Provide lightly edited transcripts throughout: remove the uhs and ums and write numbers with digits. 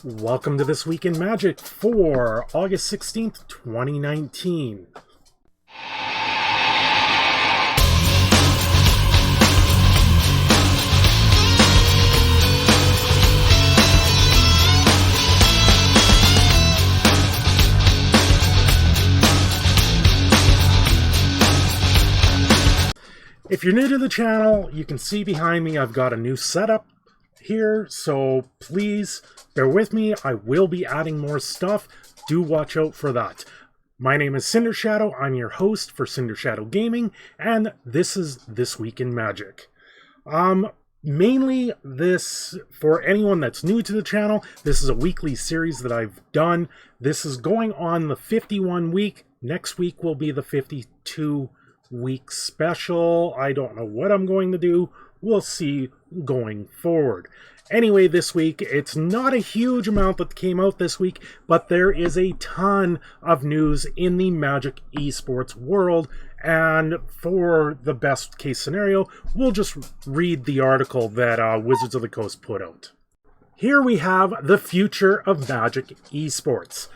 Welcome to This Week in Magic for August 16th, 2019. If you're new to the channel, you can see behind me I've got a new setup here, so please bear with me. I will be adding more stuff. Do watch out for that. My name is Cinder Shadow. I'm your host for Cinder Shadow Gaming, and this is This Week in Magic. Mainly this, for anyone that's new to the channel, this is a weekly series that I've done. This is going on the 51 week. Next week will be the 52 week special. I don't know what I'm going to do. We'll see going forward. Anyway, this week, it's not a huge amount that came out this week, but there is a ton of news in the Magic esports world, and for the best case scenario, we'll just read the article that Wizards of the Coast put out. Here we have the future of Magic esports.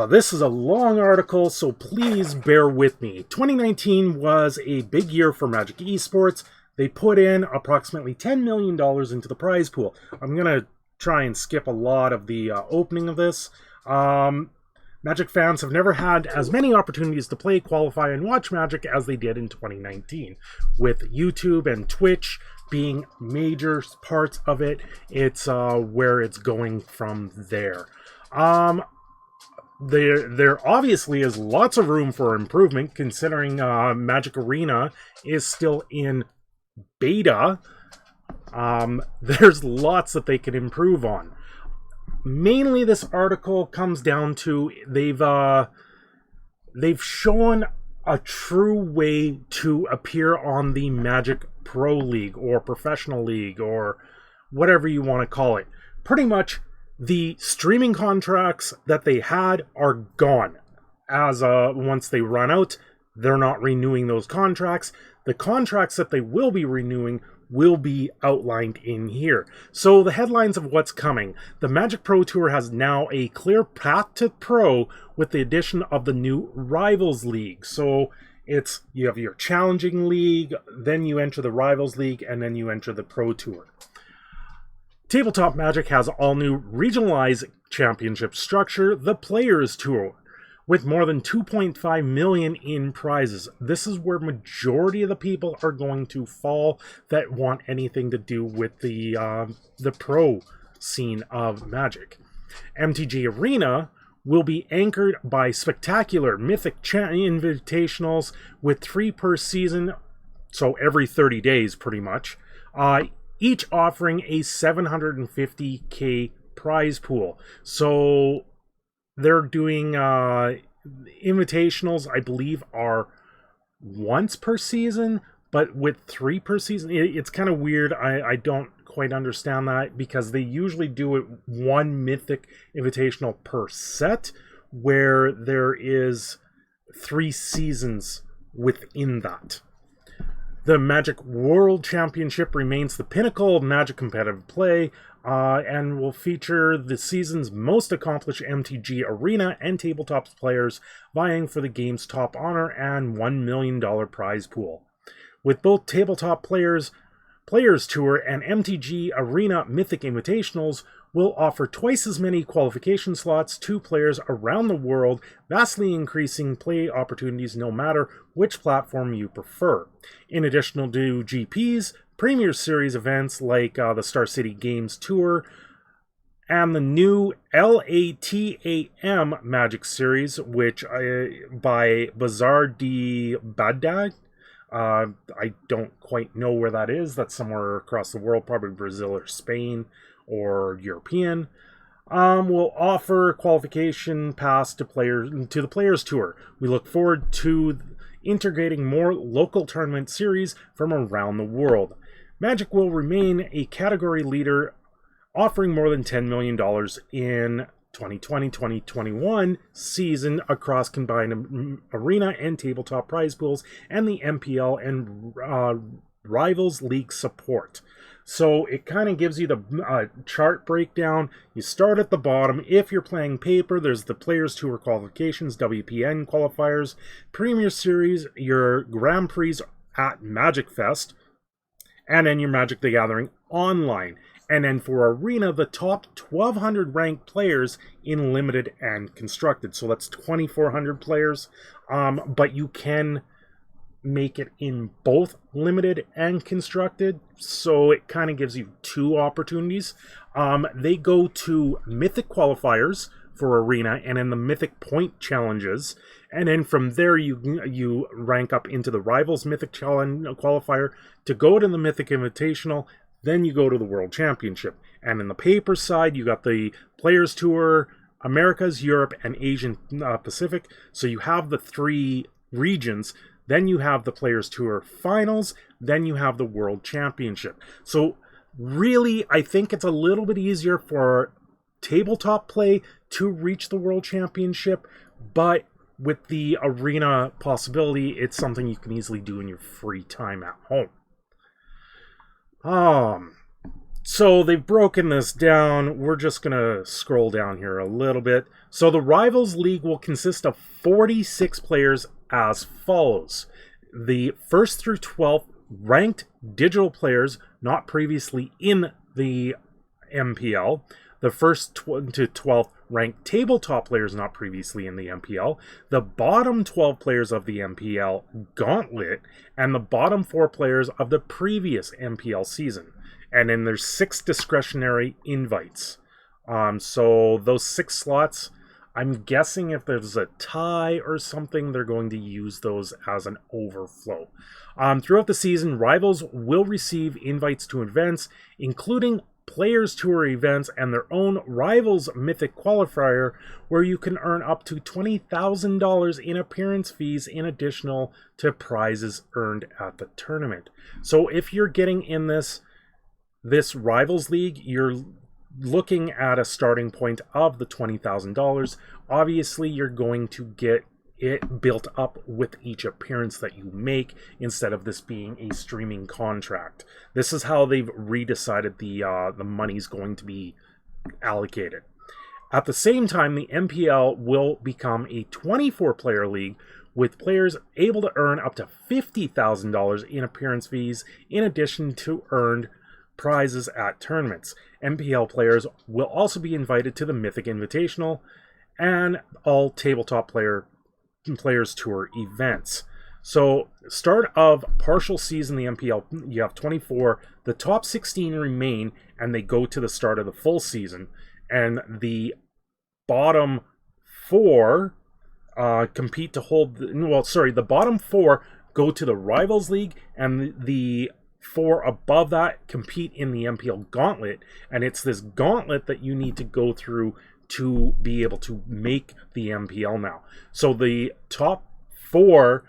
This is a long article, so please bear with me. 2019 was a big year for Magic esports. They put in approximately $10 million into the prize pool. I'm going to try and skip a lot of the opening of this. Magic fans have never had as many opportunities to play, qualify, and watch Magic as they did in 2019. With YouTube and Twitch being major parts of it, it's where it's going from there. There obviously is lots of room for improvement, considering Magic Arena is still in beta. There's lots that they can improve on. Mainly this article comes down to they've shown a true way to appear on the Magic Pro League or Professional League or whatever you want to call it. Pretty much the streaming contracts that they had are gone. As once they run out, they're not renewing those contracts. The contracts that they will be renewing will be outlined in here. So the headlines of what's coming. The Magic Pro Tour has now a clear path to pro with the addition of the new Rivals League. So you have your Challenging League, then you enter the Rivals League, and then you enter the Pro Tour. Tabletop Magic has all new regionalized championship structure, the Players Tour, with more than 2.5 million in prizes. This is where majority of the people are going to fall that want anything to do with the pro scene of Magic. MTG Arena will be anchored by spectacular Mythic Invitationals with 3 per season, so every 30 days pretty much, each offering a 750k prize pool. So they're doing invitationals, I believe, are once per season, but with 3 per season. It's kind of weird. I don't quite understand that, because they usually do it 1 Mythic Invitational per set, where there is 3 seasons within that. The Magic World Championship remains the pinnacle of Magic competitive play, and will feature the season's most accomplished MTG Arena and Tabletop players vying for the game's top honor and $1 million prize pool. With both Tabletop Players Tour and MTG Arena Mythic Invitationals will offer twice as many qualification slots to players around the world, vastly increasing play opportunities no matter which platform you prefer. In addition to GPs, Premier Series events like the Star City Games Tour and the new LATAM Magic Series, which by Bazar de Bagdad. I don't quite know where that is. That's somewhere across the world, probably Brazil or Spain or European. Will offer qualification pass to the Players Tour. We look forward to integrating more local tournament series from around the world. Magic will remain a category leader, offering more than $10 million in 2020-2021 season across combined Arena and Tabletop prize pools and the MPL and Rivals League support. So it kind of gives you the chart breakdown. You start at the bottom. If you're playing paper, there's the Players Tour qualifications, WPN qualifiers, Premier Series, your Grand Prix at Magic Fest, and then your Magic the Gathering online. And then for Arena, the top 1,200 ranked players in Limited and Constructed. So that's 2,400 players. But you can make it in both Limited and Constructed. So it kind of gives you two opportunities. They go to Mythic qualifiers for Arena and in the Mythic Point challenges. And then from there, you rank up into the Rivals Mythic Challenge qualifier to go to the Mythic Invitational. Then you go to the World Championship. And in the paper side, you got the Players Tour, Americas, Europe, and Asian Pacific. So you have the three regions. Then you have the Players Tour Finals. Then you have the World Championship. So really, I think it's a little bit easier for tabletop play to reach the World Championship. But with the Arena possibility, it's something you can easily do in your free time at home. So they've broken this down. We're just going to scroll down here a little bit. So the Rivals League will consist of 46 players as follows. The 1st through 12th ranked digital players not previously in the MPL. The 1st to 12th ranked tabletop players not previously in the MPL, the bottom 12 players of the MPL Gauntlet, and the bottom 4 players of the previous MPL season. And then there's 6 discretionary invites. So those 6 slots, I'm guessing if there's a tie or something, they're going to use those as an overflow. Throughout the season, Rivals will receive invites to events, including Players Tour events and their own Rivals Mythic Qualifier, where you can earn up to $20,000 in appearance fees in addition to prizes earned at the tournament. So if you're getting in this Rivals League, you're looking at a starting point of the $20,000. Obviously, you're going to get it built up with each appearance that you make instead of this being a streaming contract. This is how they've redecided the money's going to be allocated. At the same time, the MPL will become a 24-player league with players able to earn up to $50,000 in appearance fees in addition to earned prizes at tournaments. MPL players will also be invited to the Mythic Invitational and all tabletop Players Tour events. So, start of partial season, the MPL, you have 24. The top 16 remain, and they go to the start of the full season. And the bottom 4 compete to hold... the bottom 4 go to the Rivals League, and the 4 above that compete in the MPL Gauntlet. And it's this Gauntlet that you need to go through to be able to make the MPL now. So the top 4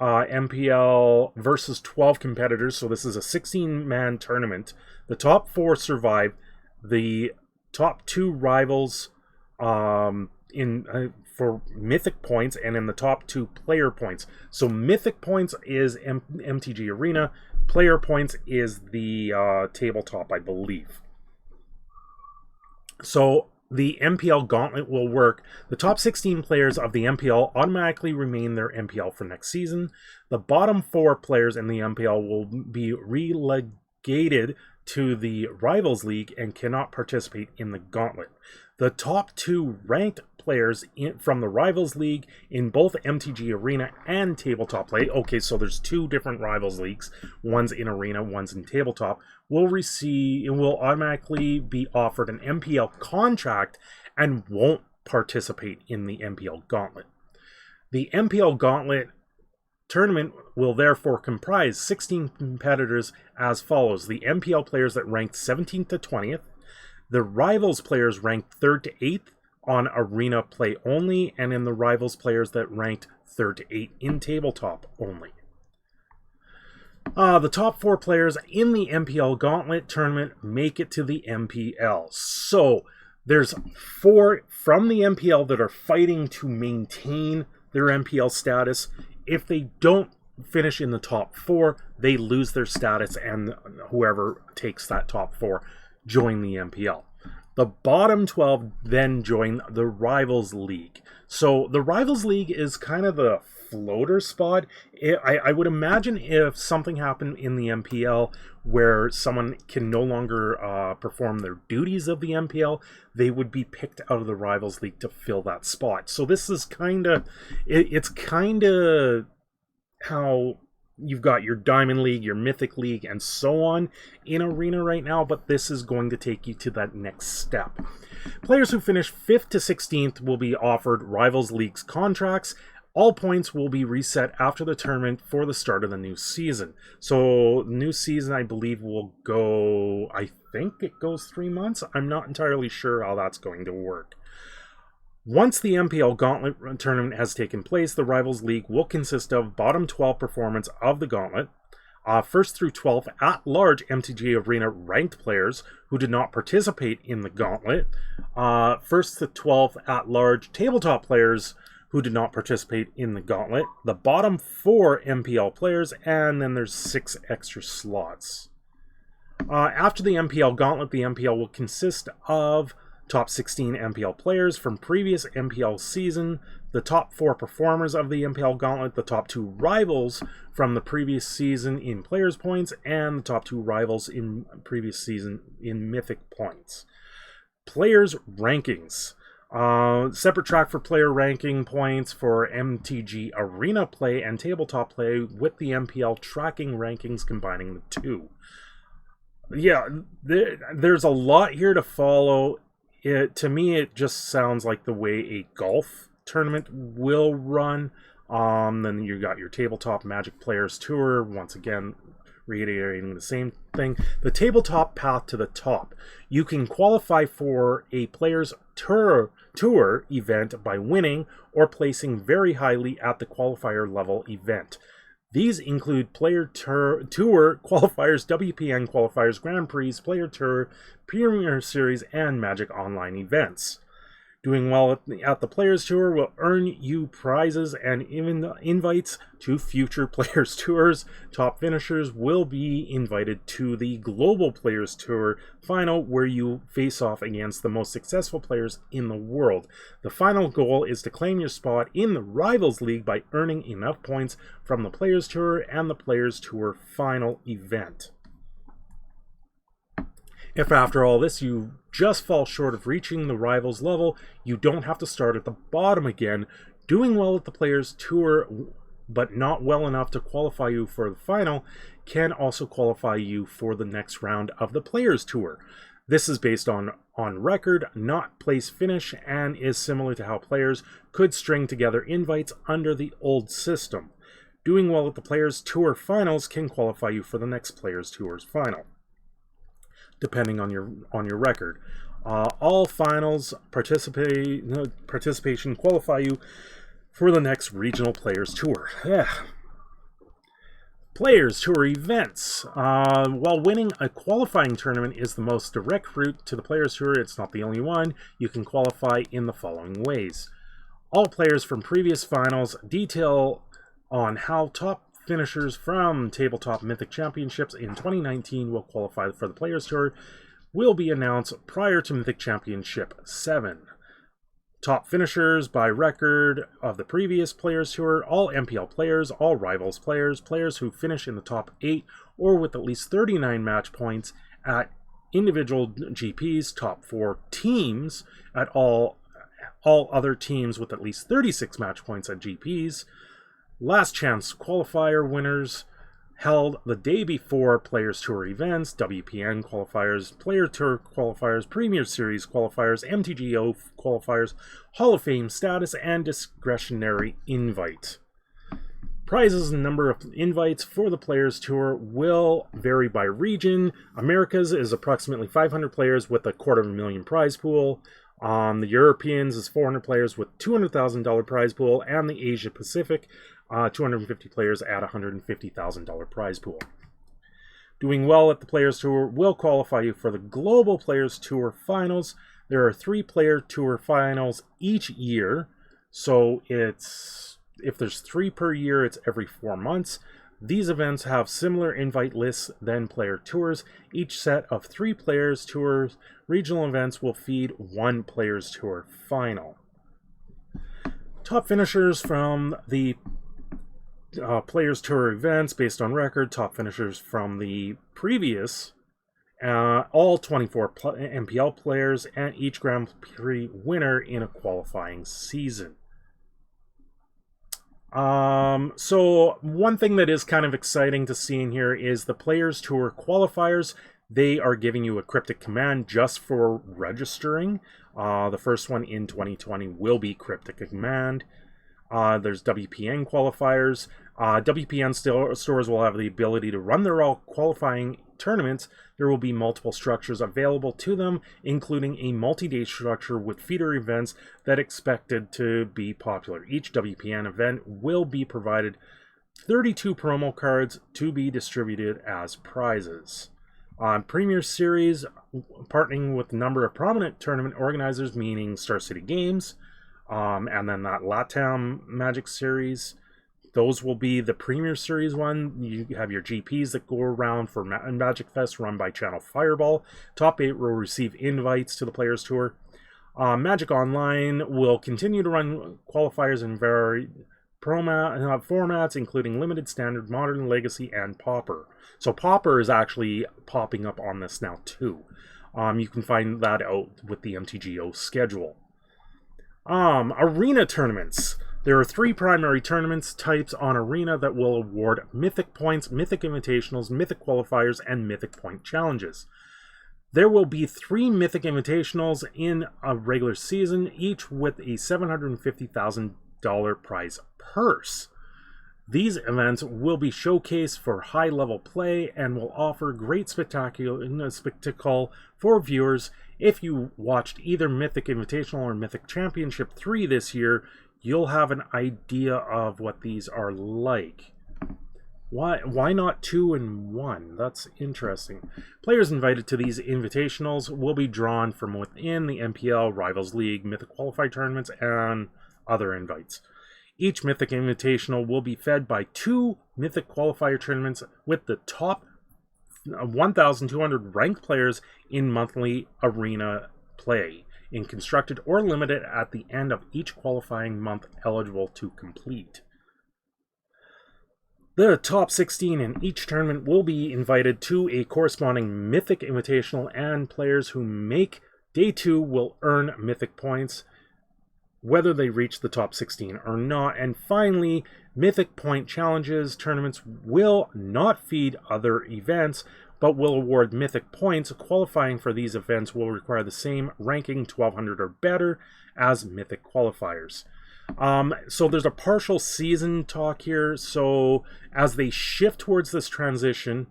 MPL versus 12 competitors, so this is a 16-man tournament. The top 4 survive. The top 2 rivals for Mythic points, and in the top 2 player points. So Mythic points is MTG Arena. Player points is the tabletop, I believe. So the MPL Gauntlet will work. The top 16 players of the MPL automatically remain their MPL for next season. The bottom 4 players in the MPL will be relegated to the Rivals League and cannot participate in the Gauntlet. The top 2 ranked players from the Rivals League in both MTG Arena and Tabletop Play, okay, so there's 2 different Rivals Leagues, one's in Arena, one's in Tabletop, will automatically be offered an MPL contract and won't participate in the MPL Gauntlet. The MPL Gauntlet tournament will therefore comprise 16 competitors as follows. The MPL players that ranked 17th to 20th, the Rivals players ranked 3rd to 8th on Arena Play only, and in the Rivals players that ranked 3rd to 8th in Tabletop only. The top 4 players in the MPL Gauntlet tournament make it to the MPL. So there's 4 from the MPL that are fighting to maintain their MPL status. If they don't finish in the top 4, they lose their status, and whoever takes that top 4 join the MPL. The bottom 12 then join the Rivals League. So the Rivals League is kind of the floater spot. I would imagine if something happened in the MPL where someone can no longer perform their duties of the MPL, they would be picked out of the Rivals League to fill that spot. So this is kind of, it's kind of how you've got your Diamond League, your Mythic League, and so on in Arena right now, but this is going to take you to that next step. Players who finish 5th to 16th will be offered Rivals Leagues contracts. All points will be reset after the tournament for the start of the new season. So, new season, I believe, will go, I think it goes 3 months. I'm not entirely sure how that's going to work. Once the MPL Gauntlet tournament has taken place, the Rivals League will consist of bottom 12 performance of the Gauntlet, 1st through 12th at-large MTG Arena ranked players who did not participate in the Gauntlet, 1st to 12th at-large tabletop players who did not participate in the Gauntlet, the bottom 4 MPL players, and then there's 6 extra slots. After the MPL Gauntlet, the MPL will consist of top 16 MPL players from previous MPL season, the top 4 performers of the MPL Gauntlet, the top 2 rivals from the previous season in players points, and the top 2 rivals in previous season in mythic points. Players rankings. Separate track for player ranking points for MTG Arena play and tabletop play, with the MPL tracking rankings combining the two. Yeah, there's a lot here to follow. To me, it just sounds like the way a golf tournament will run. Then you got your Tabletop Magic Players Tour, once again reiterating the same thing. The tabletop path to the top. You can qualify for a Players Tour event by winning or placing very highly at the qualifier level event. These include Player Tour qualifiers, WPN qualifiers, Grand Prix, Player Tour, Premier Series, and Magic Online events. Doing well at the Players Tour will earn you prizes and even invites to future Players Tours. Top finishers will be invited to the Global Players Tour final, where you face off against the most successful players in the world. The final goal is to claim your spot in the Rivals League by earning enough points from the Players Tour and the Players Tour final event. If after all this you just fall short of reaching the Rivals level, you don't have to start at the bottom again. Doing well at the Players Tour, but not well enough to qualify you for the final, can also qualify you for the next round of the Players Tour. This is based on record, not place finish, and is similar to how players could string together invites under the old system. Doing well at the Players Tour finals can qualify you for the next Players Tour's final, depending on your record. All finals participation qualify you for the next Regional Players Tour. Players Tour events. While winning a qualifying tournament is the most direct route to the Players Tour, it's not the only one. You can qualify in the following ways. All players from previous finals, detail on how top finishers from Tabletop Mythic Championships in 2019 will qualify for the Players Tour will be announced prior to Mythic Championship 7. Top finishers by record of the previous Players Tour, all MPL players, all Rivals players, players who finish in the top 8 or with at least 39 match points at individual GPs, top 4 teams at all other teams with at least 36 match points at GPs. Last chance qualifier winners held the day before Players Tour events, WPN qualifiers, Player Tour qualifiers, Premier Series qualifiers, MTGO qualifiers, Hall of Fame status, and discretionary invite. Prizes and number of invites for the Players Tour will vary by region. Americas is approximately 500 players with a $250,000 prize pool. The Europeans is 400 players with $200,000 prize pool, and the Asia Pacific 250 players at $150,000 prize pool. Doing well at the Players Tour will qualify you for the Global Players Tour finals. There are 3 Player Tour finals each year, so it's If there's 3 per year, it's every 4 months. These events have similar invite lists than player tours. Each set of 3 players tours. Regional events will feed 1 players tour final. Top finishers from the players tour events based on record. Top finishers from the previous all 24 MPL players and each Grand Prix winner in a qualifying season. So one thing that is kind of exciting to see in here is the Players Tour qualifiers. They are giving you a cryptic command just for registering. The first one in 2020 will be cryptic command. There's WPN qualifiers. WPN stores will have the ability to run their all qualifying tournaments. There will be multiple structures available to them, including a multi-day structure with feeder events that expected to be popular. Each WPN event will be provided 32 promo cards to be distributed as prizes. On Premier Series, partnering with a number of prominent tournament organizers, meaning Star City Games, and then that LATAM Magic Series. Those will be the Premier Series one. You have your GPs that go around for Magic Fest run by Channel Fireball. Top 8 will receive invites to the Players Tour. Magic Online will continue to run qualifiers in varied formats, including Limited, Standard, Modern, Legacy, and Pauper. So Pauper is actually popping up on this now too. You can find that out with the MTGO schedule. Arena tournaments. There are 3 primary tournaments types on Arena that will award Mythic Points, Mythic Invitationals, Mythic Qualifiers, and Mythic Point Challenges. There will be 3 Mythic Invitationals in a regular season, each with a $750,000 prize purse. These events will be showcased for high-level play and will offer great spectacle for viewers. If you watched either Mythic Invitational or Mythic Championship 3 this year, you'll have an idea of what these are like. Why not 2 and 1? That's interesting. Players invited to these invitationals will be drawn from within the MPL, Rivals League, Mythic Qualifier tournaments, and other invites. Each Mythic Invitational will be fed by 2 Mythic Qualifier tournaments with the top 1,200 ranked players in monthly arena play, in constructed or limited at the end of each qualifying month eligible to complete. The top 16 in each tournament will be invited to a corresponding Mythic Invitational, and players who make Day 2 will earn Mythic points, whether they reach the top 16 or not. And finally, Mythic Point Challenges tournaments will not feed other events, but will award Mythic Points. Qualifying for these events will require the same ranking, 1200 or better, as Mythic Qualifiers. So there's a partial season talk here. So as they shift towards this transition,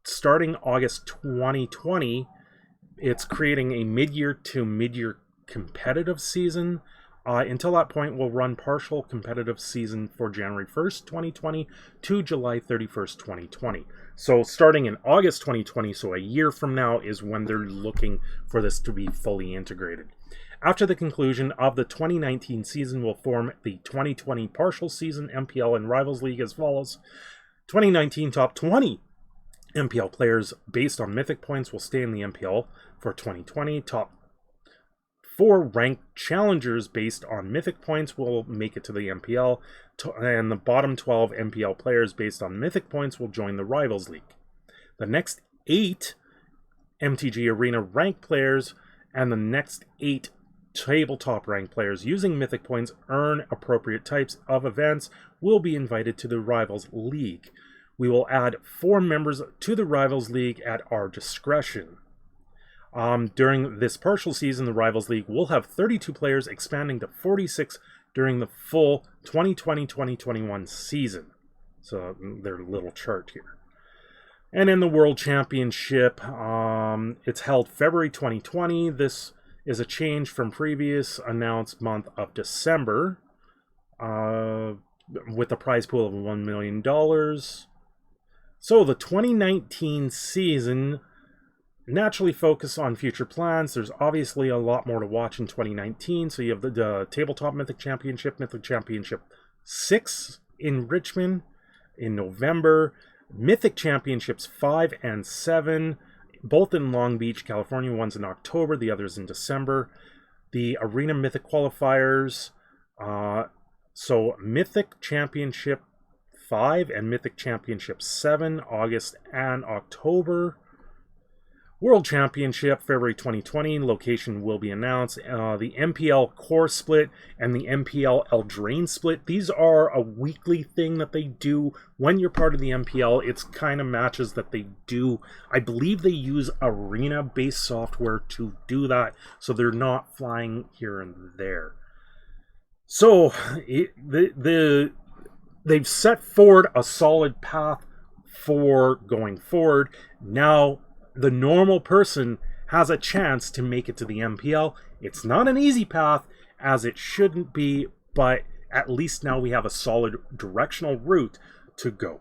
starting August 2020, it's creating a mid-year to mid-year competitive season. Until that point, we'll run partial competitive season for January 1st, 2020 to July 31st, 2020. So starting in August 2020, so a year from now, is when they're looking for this to be fully integrated. After the conclusion of the 2019 season, will form the 2020 partial season MPL and Rivals League as follows. 2019 top 20 MPL players based on Mythic points will stay in the MPL for 2020. Top 4 ranked challengers based on Mythic points will make it to the MPL, and the bottom 12 MPL players based on Mythic points will join the Rivals League. The next 8 MTG Arena ranked players and the next 8 tabletop ranked players using Mythic points earn appropriate types of events will be invited to the Rivals League. We will add 4 members to the Rivals League at our discretion. During this partial season, the Rivals League will have 32 players, expanding to 46 during the full 2020-2021 season. So their little chart here. And in the World Championship, it's held February 2020. This is a change from previous announced month of December, with a prize pool of $1 million. So the 2019 season naturally focus on future plans. There's obviously a lot more to watch in 2019. So you have the Tabletop Mythic Championship 6 in Richmond in November, Mythic Championships 5 and 7, both in Long Beach, California. One's in October, the other's in December. The Arena Mythic qualifiers, so Mythic Championship 5 and Mythic Championship 7, August and October. World Championship, February 2020. Location will be announced. The MPL Core Split and the MPL Eldraine Split. These are a weekly thing that they do when you're part of the MPL. It's kind of matches that they do. I believe they use arena-based software to do that, so they're not flying here and there. So they've set forward a solid path for going forward. Now, the normal person has a chance to make it to the MPL. It's not an easy path, as it shouldn't be, but at least now we have a solid directional route to go.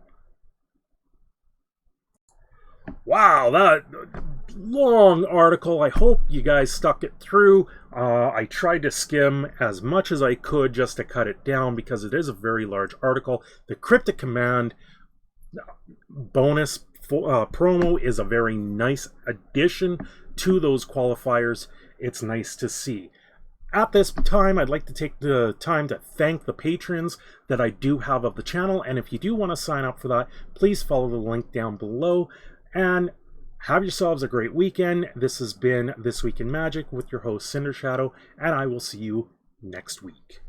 Wow, that long article. I hope you guys stuck it through. I tried to skim as much as I could just to cut it down because it is a very large article. The Cryptic Command bonus promo is a very nice addition to those qualifiers. It's nice to see. At this time, I'd like to take the time to thank the patrons that I do have of the channel, and if you do want to sign up for that, please follow the link down below, and have yourselves a great weekend. This has been This Week in Magic with your host, Cinder Shadow, and I will see you next week.